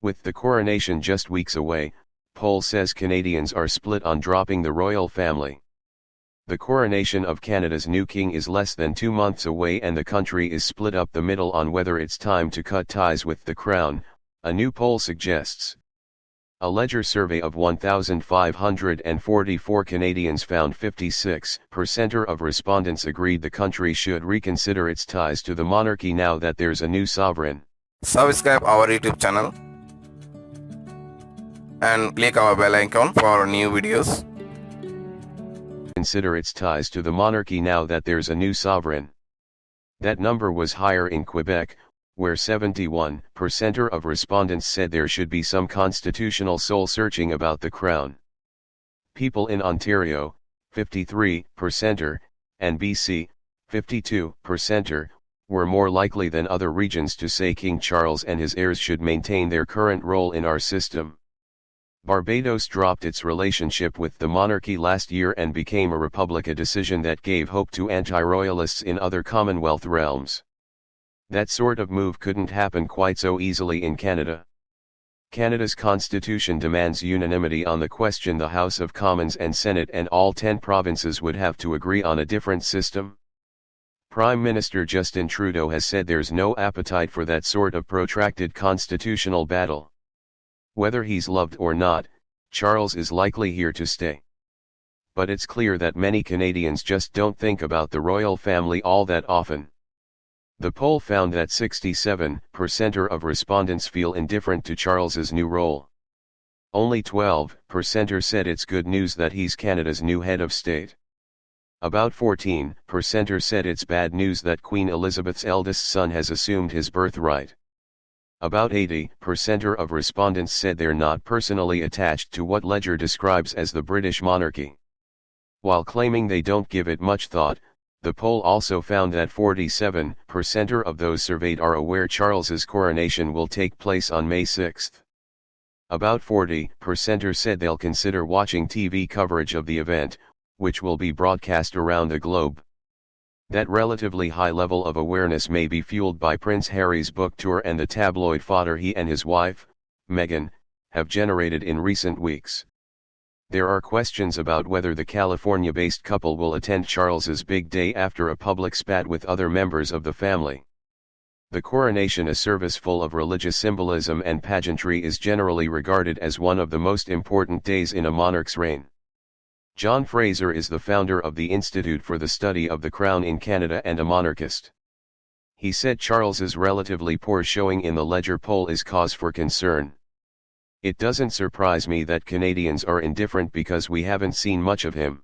With the coronation just weeks away, poll says Canadians are split on dropping the royal family. The coronation of Canada's new king is less than 2 months away and the country is split up the middle on whether it's time to cut ties with the crown, a new poll suggests. A Ledger survey of 1,544 Canadians found 56% of respondents agreed the country should reconsider its ties to the monarchy now that there's a new sovereign. Subscribe our YouTube channel and click our bell icon for new videos. Consider its ties to the monarchy now that there's a new sovereign. That number was higher in Quebec, where 71% of respondents said there should be some constitutional soul-searching about the crown. People in Ontario, 53%, and BC, 52%, were more likely than other regions to say King Charles and his heirs should maintain their current role in our system. Barbados dropped its relationship with the monarchy last year and became a republic, a decision that gave hope to anti-royalists in other Commonwealth realms. That sort of move couldn't happen quite so easily in Canada. Canada's constitution demands unanimity on the question. The House of Commons and Senate and all 10 provinces would have to agree on a different system. Prime Minister Justin Trudeau has said there's no appetite for that sort of protracted constitutional battle. Whether he's loved or not, Charles is likely here to stay. But it's clear that many Canadians just don't think about the royal family all that often. The poll found that 67% of respondents feel indifferent to Charles's new role. Only 12% said it's good news that he's Canada's new head of state. About 14% said it's bad news that Queen Elizabeth's eldest son has assumed his birthright. About 80% of respondents said they're not personally attached to what Ledger describes as the British monarchy. While claiming they don't give it much thought, the poll also found that 47% of those surveyed are aware Charles's coronation will take place on May 6. About 40% said they'll consider watching TV coverage of the event, which will be broadcast around the globe. That relatively high level of awareness may be fueled by Prince Harry's book tour and the tabloid fodder he and his wife, Meghan, have generated in recent weeks. There are questions about whether the California-based couple will attend Charles's big day after a public spat with other members of the family. The coronation, a service full of religious symbolism and pageantry, is generally regarded as one of the most important days in a monarch's reign. John Fraser is the founder of the Institute for the Study of the Crown in Canada and a monarchist. He said Charles's relatively poor showing in the Ledger poll is cause for concern. It doesn't surprise me that Canadians are indifferent because we haven't seen much of him.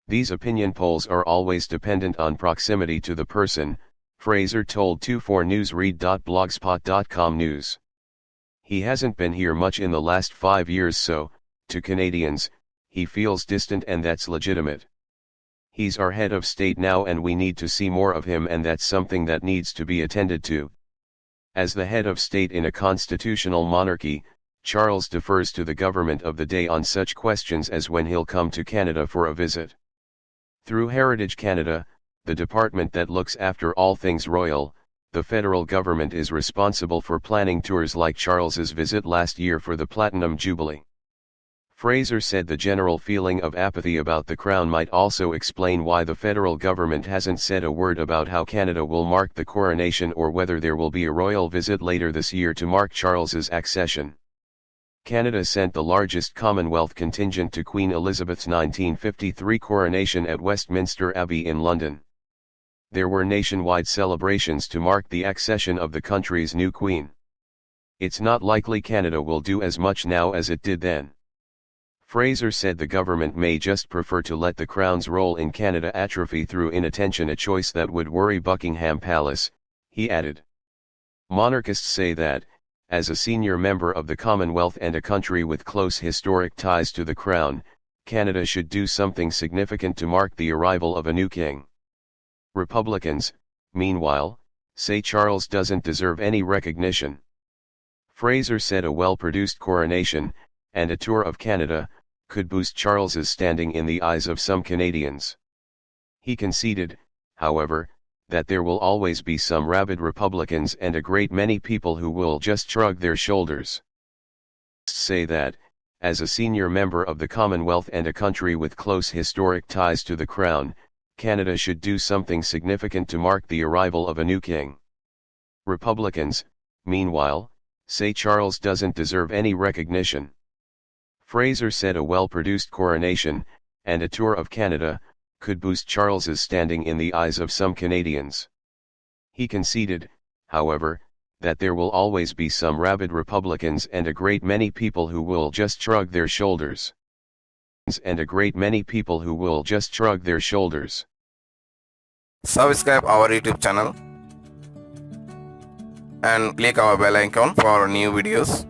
These opinion polls are always dependent on proximity to the person, Fraser told 24newsread.blogspot.com news. He hasn't been here much in the last 5 years, so, to Canadians, he feels distant, and that's legitimate. He's our head of state now and we need to see more of him, and that's something that needs to be attended to. As the head of state in a constitutional monarchy, Charles defers to the government of the day on such questions as when he'll come to Canada for a visit. Through Heritage Canada, the department that looks after all things royal, the federal government is responsible for planning tours like Charles's visit last year for the Platinum Jubilee. Fraser said the general feeling of apathy about the crown might also explain why the federal government hasn't said a word about how Canada will mark the coronation or whether there will be a royal visit later this year to mark Charles's accession. Canada sent the largest Commonwealth contingent to Queen Elizabeth's 1953 coronation at Westminster Abbey in London. There were nationwide celebrations to mark the accession of the country's new queen. It's not likely Canada will do as much now as it did then. Fraser said the government may just prefer to let the crown's role in Canada atrophy through inattention, a choice that would worry Buckingham Palace, he added. Monarchists say that, as a senior member of the Commonwealth and a country with close historic ties to the crown, Canada should do something significant to mark the arrival of a new king. Republicans, meanwhile, say Charles doesn't deserve any recognition. Fraser said a well-produced coronation, and a tour of Canada, could boost Charles's standing in the eyes of some Canadians. He conceded, however, that there will always be some rabid Republicans and a great many people who will just shrug their shoulders. say that, as a senior member of the Commonwealth and a country with close historic ties to the Crown, Canada should do something significant to mark the arrival of a new king. Republicans, meanwhile, say Charles doesn't deserve any recognition. Fraser said a well-produced coronation, and a tour of Canada, could boost Charles's standing in the eyes of some Canadians. He conceded, however, that there will always be some rabid Republicans and a great many people who will just shrug their shoulders. Subscribe our YouTube channel and click our bell icon for new videos.